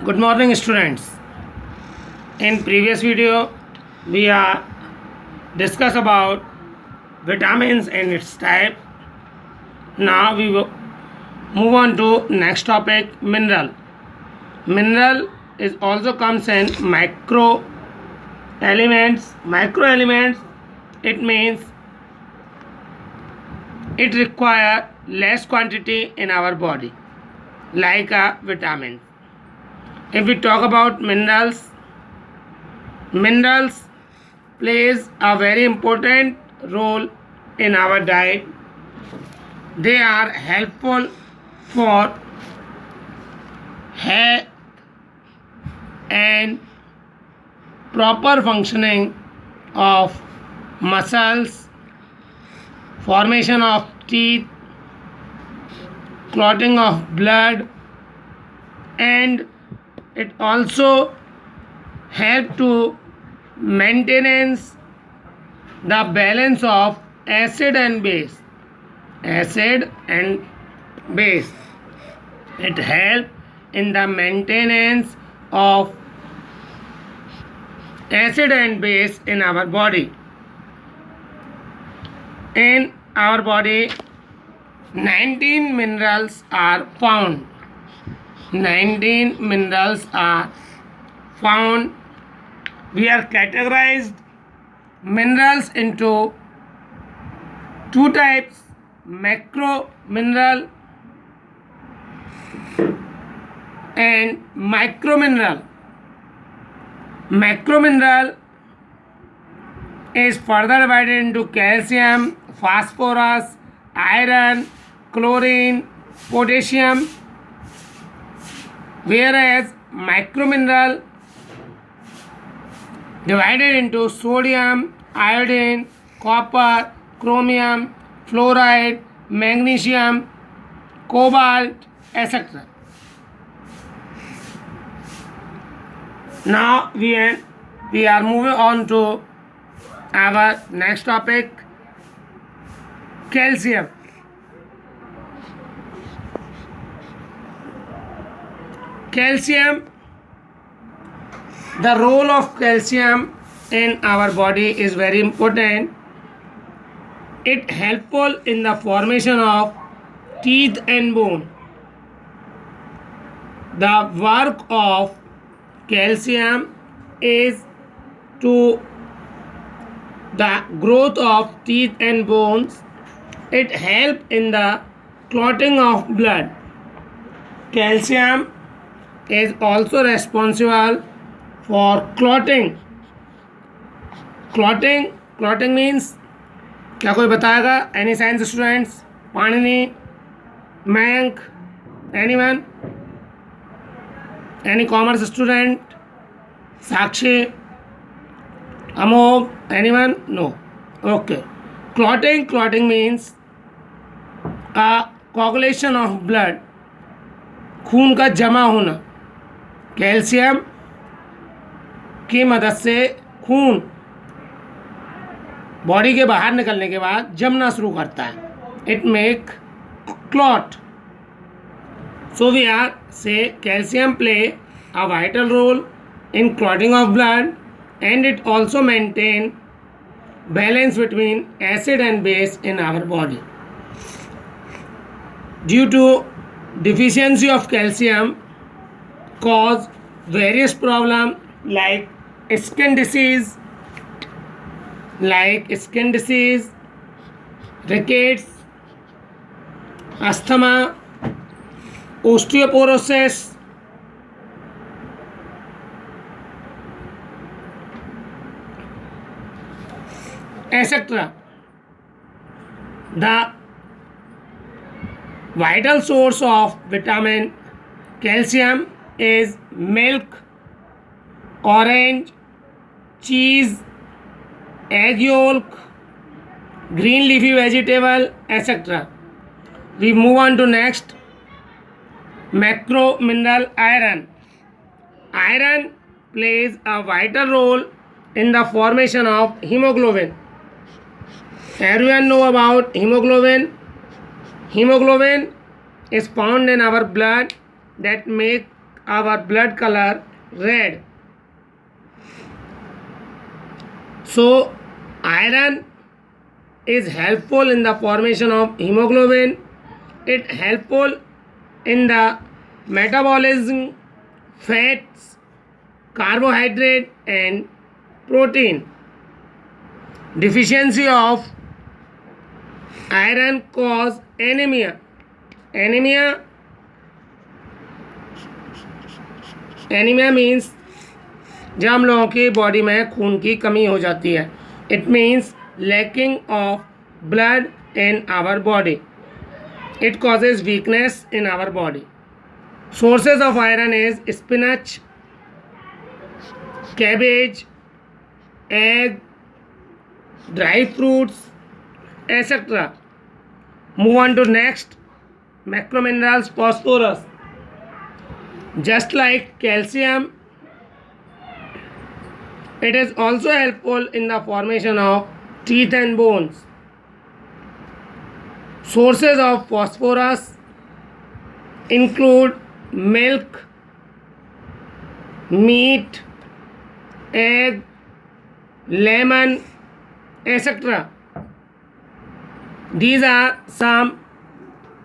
Good morning, students. In previous video, we are discuss about vitamins and its type. Now we will move on to next topic, mineral. Mineral is also comes in micro elements. Micro elements, it means it require less quantity in our body, like a vitamin. If we talk about minerals, minerals plays a very important role in our diet. They are helpful for health and proper functioning of muscles, formation of teeth, clotting of blood, and it also help to maintenance the balance of acid and base. Acid and base, it help in the maintenance of acid and base in our body. In our body 19 minerals are found. 19 minerals are found. We are categorized minerals into two types, macro mineral and micro mineral. Macro mineral is further divided into calcium, phosphorus, iron, chlorine, potassium, whereas micro mineral divided into sodium, iodine, copper, chromium, fluoride, magnesium, cobalt, etc. Now we are moving on to our next topic, calcium. Calcium, the role of calcium in our body is very important. It helpful in the formation of teeth and bone. The work of calcium is to the growth of teeth and bones. It help in the clotting of blood. Calcium is also responsible for clotting. Clotting means, क्या कोई बताएगा? Any science students? Panini, Mayank, anyone? Any commerce student? Sakshi, Amog, anyone? No. Okay. Clotting means a coagulation of blood. खून का जमा होना. Calcium की मदद से खून बॉडी के बाहर निकलने के बाद जमना शुरू करता है. It make clot. So we are say calcium play a vital role in clotting of blood, and it also maintain balance between acid and base in our body. Due to deficiency of calcium cause various problems like skin disease, rickets, asthma, osteoporosis, etc. The vital source of vitamin calcium is milk, orange, cheese, egg yolk, green leafy vegetable, etc. We move on to next, macro mineral iron. Iron plays a vital role in the formation of hemoglobin. Everyone know about hemoglobin. Hemoglobin is found in our blood that make our blood color red. So iron is helpful in the formation of hemoglobin. It helpful in the metabolism, fats, carbohydrate and protein. Deficiency of iron cause anemia. Anemia means जब हम लोगों की body में खून की कमी हो जाती है. It means lacking of blood in our body. It causes weakness in our body. Sources of iron is spinach, cabbage, egg, dry fruits, etc. Move on to next. Macrominerals, phosphorus. Just like calcium, it is also helpful in the formation of teeth and bones. Sources of phosphorus include milk, meat, egg, lemon, etc. These are some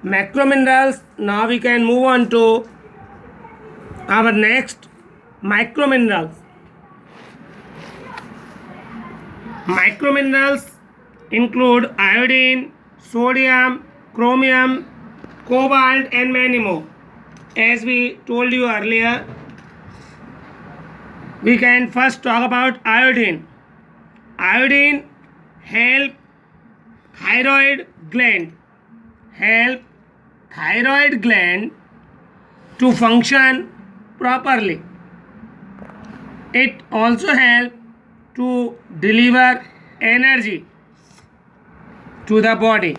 macrominerals. Now we can move on to our next microminerals. Microminerals include iodine, sodium, chromium, cobalt and many more. As we told you earlier, we can first talk about iodine. Iodine help thyroid gland to function properly. It also help to deliver energy to the body.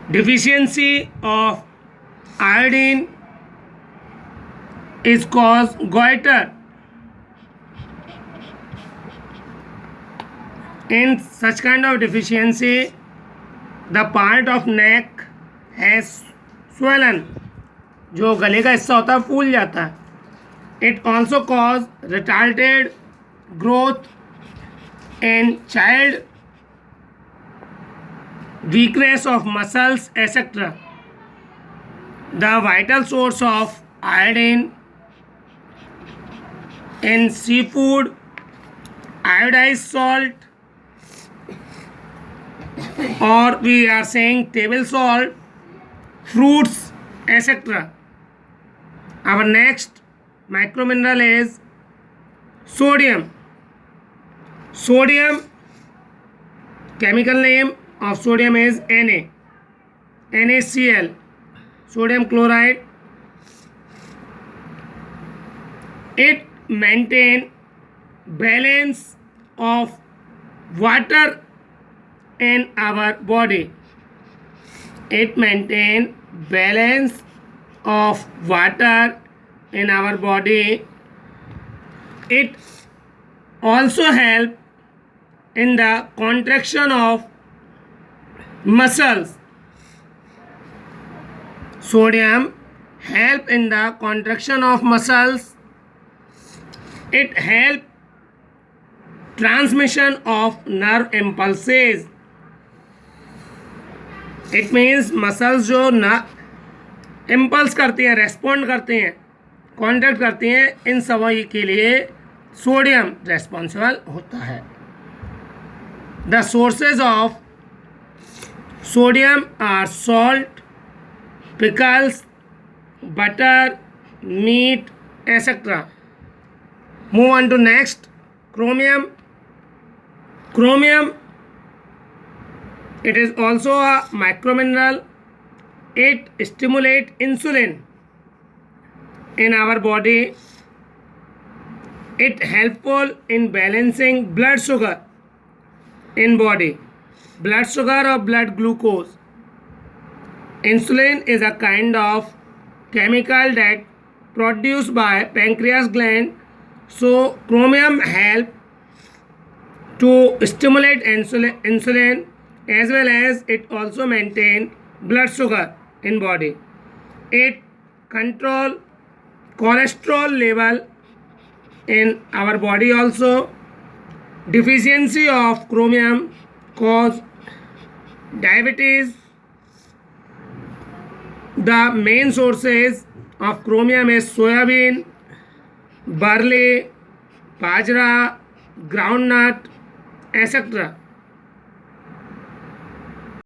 Deficiency of iodine is cause goiter. In such kind of deficiency, the part of neck has swollen. जो गले का हिस्सा होता है फूल जाता है. It also cause retarded growth in child, weakness of muscles, etc. The vital source of iodine in seafood, iodized salt, or we are saying table salt, fruits, etc. Our next micromineral is sodium. Sodium, chemical name of sodium is Na, NaCl, sodium chloride. It maintain balance of water in our body. It maintain balance of water in our body. It also help in the contraction of muscles. Sodium help in the contraction of muscles. It help transmission of nerve impulses. It means muscles जो न impulse करती हैं, respond करती हैं, contact करती हैं, इन सभी के लिए सोडियम रेस्पॉन्सिबल होता है. The sources of sodium are salt, pickles, butter, meat, etcetera. Move on to next. chromium. Chromium, it is also a micromineral. It stimulates insulin in our body. It helpful in balancing blood sugar in body, blood sugar or blood glucose. Insulin is a kind of chemical that produced by pancreas gland. So chromium help to stimulate insulin as well as it also maintain blood sugar in body. It control cholesterol level in our body also. Deficiency of chromium cause diabetes. The main sources of chromium is soybean, barley, bajra, groundnut, etc.